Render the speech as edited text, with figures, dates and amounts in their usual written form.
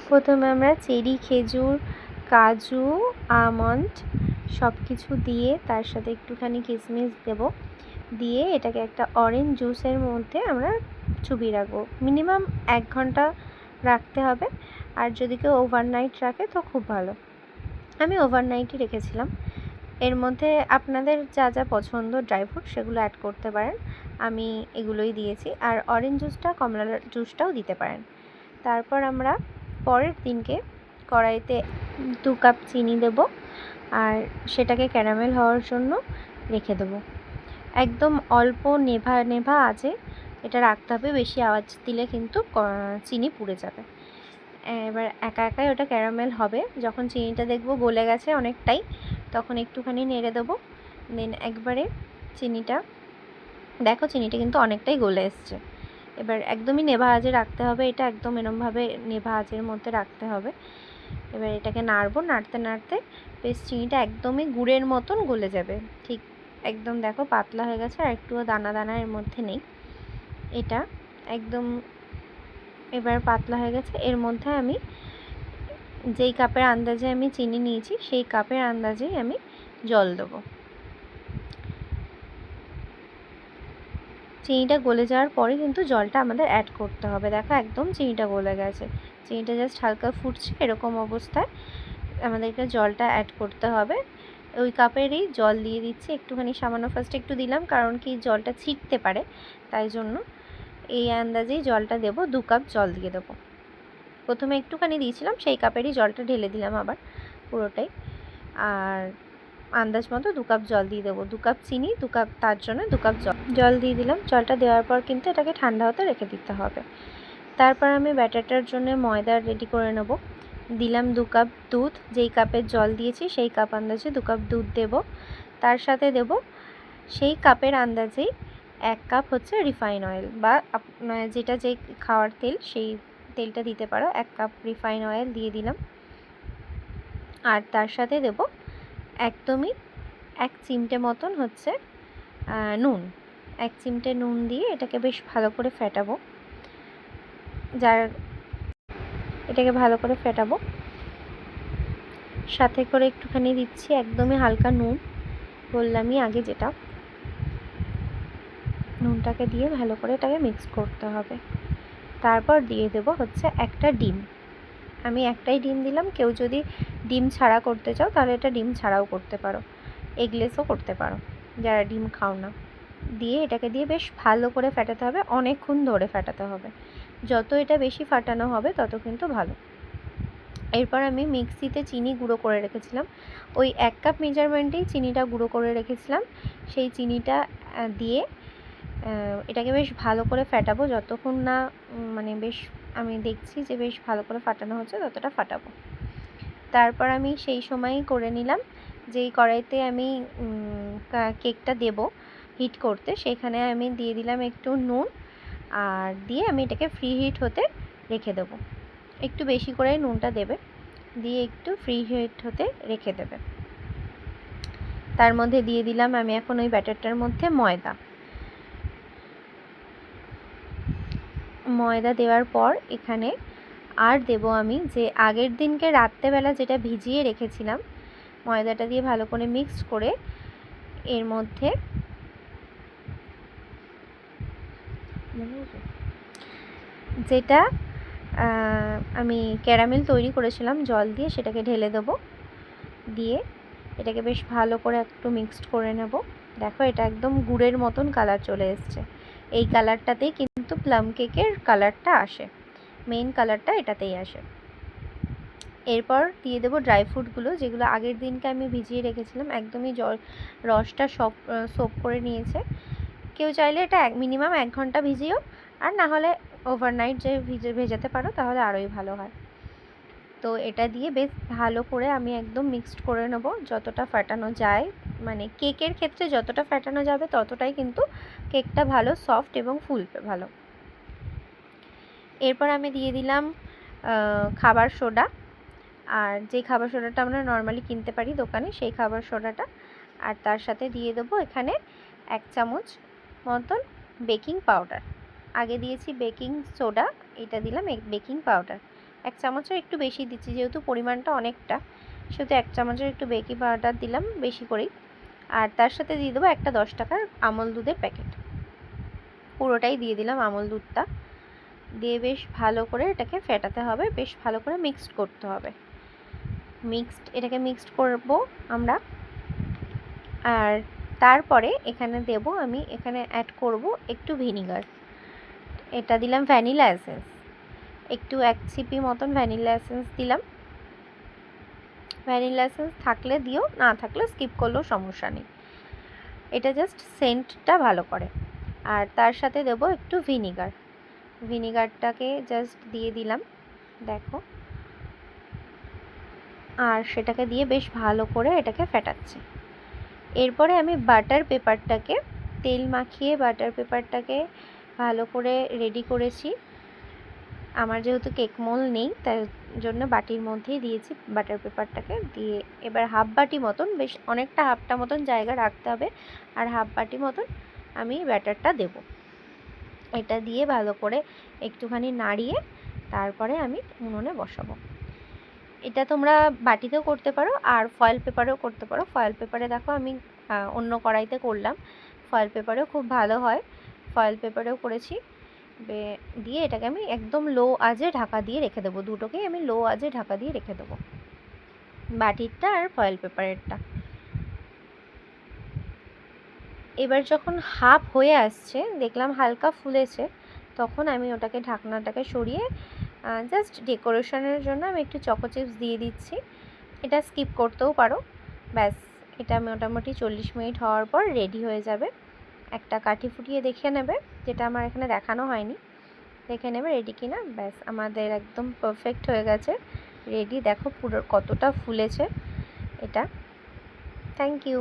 প্রথমে আমরা চেরি, খেজুর, কাজু, আমন্ড সব কিছু দিয়ে তার সাথে একটুখানি কিশমিশ দেব, দিয়ে এটাকে একটা অরেঞ্জ জুসের মধ্যে আমরা চুবিয়ে রাখবো। মিনিমাম 1 ঘন্টা রাখতে হবে, আর যদি কেউ ওভারনাইট রাখে তো খুব ভালো। আমি ওভারনাইটই রেখেছিলাম। এর মধ্যে আপনাদের যা যা পছন্দ ড্রাই ফ্রুট সেগুলো অ্যাড করতে পারেন, আমি এগুলোই দিয়েছি। আর অরেঞ্জ জুসটা, কমলা জুসটাও দিতে পারেন। তারপর আমরা পরের দিনকে কড়াইতে 2 কাপ চিনি দেব, আর সেটাকে ক্যারামেল হওয়ার জন্য রেখে দেবো। একদম অল্প নেভা নেভা আঁচে এটা রাখতে হবে, বেশি আওয়াজ দিলে কিন্তু চিনি পুড়ে যাবে। এবার একা একাই ওটা ক্যারামেল হবে। যখন চিনিটা দেখব গলে গেছে অনেকটাই, তখন একটুখানি নেড়ে দেবো। দেন একবারে চিনিটা, দেখো চিনিটা কিন্তু অনেকটাই গলে এসছে। এবার একদমই নেভা আঁচে রাখতে হবে, এটা একদম এরমভাবে নেভা আঁচের মধ্যে রাখতে হবে। এবার এটাকে নাড়বো, নাড়তে নাড়তে বেশ চিনিটা একদমই গুড়ের মতন গলে যাবে। ঠিক একদম দেখো পাতলা হয়ে গেছে, আর একটুও দানা দানা এর মধ্যে নেই। এটা একদম এবার পাতলা হয়ে গেছে। এর মধ্যে আমি যেই কাপের আন্দাজে আমি চিনি নিয়েছি সেই কাপের আন্দাজেই আমি জল দেবো। চিনিটা গলে যাওয়ার পরে কিন্তু জলটা আমাদের অ্যাড করতে হবে। দেখো একদম চিনিটা গলে গেছে, চিনিটা জাস্ট হালকা ফুটছে, এরকম অবস্থায় আমাদেরকে জলটা অ্যাড করতে হবে। ওই কাপেরই জল দিয়ে দিচ্ছি, একটুখানি সামান্য ফার্স্টে একটু দিলাম, কারণ কি জলটা ছিটতে পারে, তাই জন্য এই আন্দাজেই জলটা দেবো। 2 কাপ জল দিয়ে দেবো। প্রথমে একটুখানি দিয়েছিলাম, সেই কাপেরই জলটা ঢেলে দিলাম আবার পুরোটাই। আর আন্দাজ মতো 2 কাপ জল দিয়ে দেবো। 2 কাপ চিনি, 2 কাপ, তার জন্য 2 কাপ জল দিয়ে দিলাম। জলটা দেওয়ার পর কিন্তু এটাকে ঠান্ডা হতে রেখে দিতে হবে। তারপর আমি ব্যাটারটার জন্য ময়দা রেডি করে নেব। দিলাম 2 কাপ দুধ, যেই কাপের জল দিয়েছি সেই কাপ আন্দাজে 2 কাপ দুধ দেব। তার সাথে দেব সেই কাপের আন্দাজেই 1 কাপ হচ্ছে রিফাইন অয়েল, বা যেটা যে খাওয়ার তেল সেই তেলটা দিতে পারো। 1 কাপ রিফাইন অয়েল দিয়ে দিলাম। আর তার সাথে দেব একদমই 1 চিমটে মতন হচ্ছে নুন। 1 চিমটে নুন দিয়ে এটাকে বেশ ভালো করে ফেটাবো। এটাকে ভালো করে ফেটাবো। সাথে করে একটুখানি দিচ্ছি একদমই হালকা নুন, বললামই আগে যেটা, নুনটাকে দিয়ে ভালো করে এটাকে মিক্স করতে হবে। তারপর দিয়ে দেব হচ্ছে একটা ডিম। আমি একটাই ডিম দিলাম, কেউ যদি ডিম ছাড়া করতে চাও তাহলে এটা ডিম ছাড়াও করতে পারো, এগলেসও করতে পারো যারা ডিম খাও না। দিয়ে এটাকে দিয়ে বেশ ভালো করে ফেটাতে হবে, অনেকক্ষণ ধরে ফেটাতে হবে। যত এটা বেশি ফাটানো হবে তত কিন্তু ভালো। এরপর আমি মিক্সিতে চিনি গুঁড়ো করে রেখেছিলাম, ওই 1 কাপ মেজারমেন্টেই চিনিটা গুঁড়ো করে রেখেছিলাম, সেই চিনিটা দিয়ে এটাকে বেশ ভালো করে ফেটাবো। যতক্ষণ না মানে বেশ আমি দেখছি যে বেশ ভালো করে ফাটানো হচ্ছে ততটা ফাটাবো। তারপর আমি সেই সময়ই করে নিলাম, যেই কড়াইতে আমি কেকটা দেব হিট করতে, সেখানে আমি দিয়ে দিলাম একটু নুন, আর দিয়ে আমি এটাকে ফ্রি হিট হতে রেখে দেবো। একটু বেশি করে নুনটা দেবে, দিয়ে একটু ফ্রি হিট হতে রেখে দেবে। তার মধ্যে দিয়ে দিলাম আমি এখন ওই ব্যাটারটার মধ্যে ময়দা দেওয়ার পর এখানে আর দেব আমি যে আগের দিনকে রাত্রেবেলা যেটা ভিজিয়ে রেখেছিলাম, ময়দাটা দিয়ে ভালো করে মিক্স করে এর মধ্যে যেটা আমি ক্যারামেল তৈরি করেছিলাম জল দিয়ে, সেটাকে ঢেলে দেবো। দিয়ে এটাকে বেশ ভালো করে একটু মিক্সড করে নেব। দেখো এটা একদম গুড়ের মতন কালার চলে এসছে। এই কালারটাতেই কিন্তু প্লাম কেকের কালারটা আসে, মেইন কালারটা এটাতেই আসে। এরপর দিয়ে দেবো ড্রাই ফ্রুটগুলো, যেগুলো আগের দিনকে আমি ভিজিয়ে রেখেছিলাম, একদমই রসটা সব সোপ করে নিয়েছে। কেউ চাইলে এটা মিনিমাম 1 ঘন্টা ভিজিও, আর না হলে ওভারনাইট যে ভেজাতে পারো তাহলে আরোই ভালো হয়। তো এটা দিয়ে বেশ ভালো করে আমি একদম মিক্সড করে নেব, যতটা ফাটানো যায়, মানে কেকের ক্ষেত্রে যতটা ফাটানো যাবে ততটাই কিন্তু কেকটা ভালো সফট এবং ফুলবে ভালো। এরপর আমি দিয়ে দিলাম খাবার সোডা, আর যে খাবার সোডাটা আমরা নর্মালি কিনতে পারি দোকানে সেই খাবার সোডাটা। আর তার সাথে দিয়ে দেবো এখানে 1 চামচ মতন বেকিং পাউডার। আগে দিয়েছি বেকিং সোডা, এটা দিলাম বেকিং পাউডার। 1 চামচের একটু বেশি দিচ্ছি, যেহেতু পরিমাণটা অনেকটা সেহেতু 1 চামচের একটু বেকিং পাউডার দিলাম বেশি করেই। আর তার সাথে দিয়ে দেবো একটা 10 টাকার আমল দুধের প্যাকেট, পুরোটাই দিয়ে দিলাম আমল দুধটা। দিয়ে বেশ ভালো করে এটাকে ফেটাতে হবে, বেশ ভালো করে মিক্সড করতে হবে। এটাকে মিক্সড করব আমরা। আর তারপরে এখানে দেব আমি অ্যাড করব একটু ভিনিগার। এটা দিলাম ভ্যানিলা এসেন্স, একটু 1 চিপি মতন ভ্যানিলা এসেন্স দিলাম। ভ্যানিলা এসেন্স থাকলে দিও, না থাকলে স্কিপ করলেও সমস্যা নেই। এটা জাস্ট সেন্টটা ভালো করে। আর তার সাথে দেব একটু ভিনিগারটাকে জাস্ট দিয়ে দিলাম, দেখো। আর সেটাকে দিয়ে বেশ ভালো করে এটাকে ফেটাচ্ছি। এরপরে আমি তেল মাখিয়ে বাটার পেপারটাকে ভালো করে রেডি করেছি। আমার যেহেতু কেক মোল নেই তাই জন্য বাটির মধ্যেই দিয়েছি বাটার পেপারটাকে দিয়ে। এবার হাফ বাটি মতন, বেশ অনেকটা হাফটা মতন জায়গা রাখতে হবে, আর হাফ বাটি মতন আমি ব্যাটারটা দেব। এটা দিয়ে ভালো করে একটুখানি নাড়িয়ে তারপরে আমি উনুনে বসাবো। এটা তোমরা বাটিতেও করতে পারো আর ফয়েল পেপারেও করতে পারো। ফয়েল পেপারে দেখো আমি অন্য কড়াইতে করলাম, ফয়েল পেপারেও খুব ভালো হয়, ফয়েল পেপারেও করেছি। দিয়ে এটাকে আমি একদম লো আঁচে ঢাকা দিয়ে রেখে দেবো, দুটোকেই আমি লো আঁচে ঢাকা দিয়ে রেখে দেবো, বাটিরটা আর ফয়েল পেপারেরটা। এবার যখন হাফ হয়ে আসছে, দেখলাম হালকা ফুলেছে, তখন আমি ওটাকে ঢাকনাটাকে সরিয়ে জাস্ট ডেকোরেশনের জন্য আমি একটু চকো চিপস দিয়ে দিচ্ছি। এটা স্কিপ করতেও পারো। ব্যাস, এটা মোটামুটি 40 মিনিট হওয়ার পর রেডি হয়ে যাবে। একটা কাঠি ফুটিয়ে দেখে নেবে, যেটা আমার এখানে দেখানো হয়নি, দেখে নেবে রেডি কিনা। ব্যাস, আমাদের একদম পারফেক্ট হয়ে গেছে, রেডি। দেখো পুরো কতটা ফুলেছে এটা। Thank you.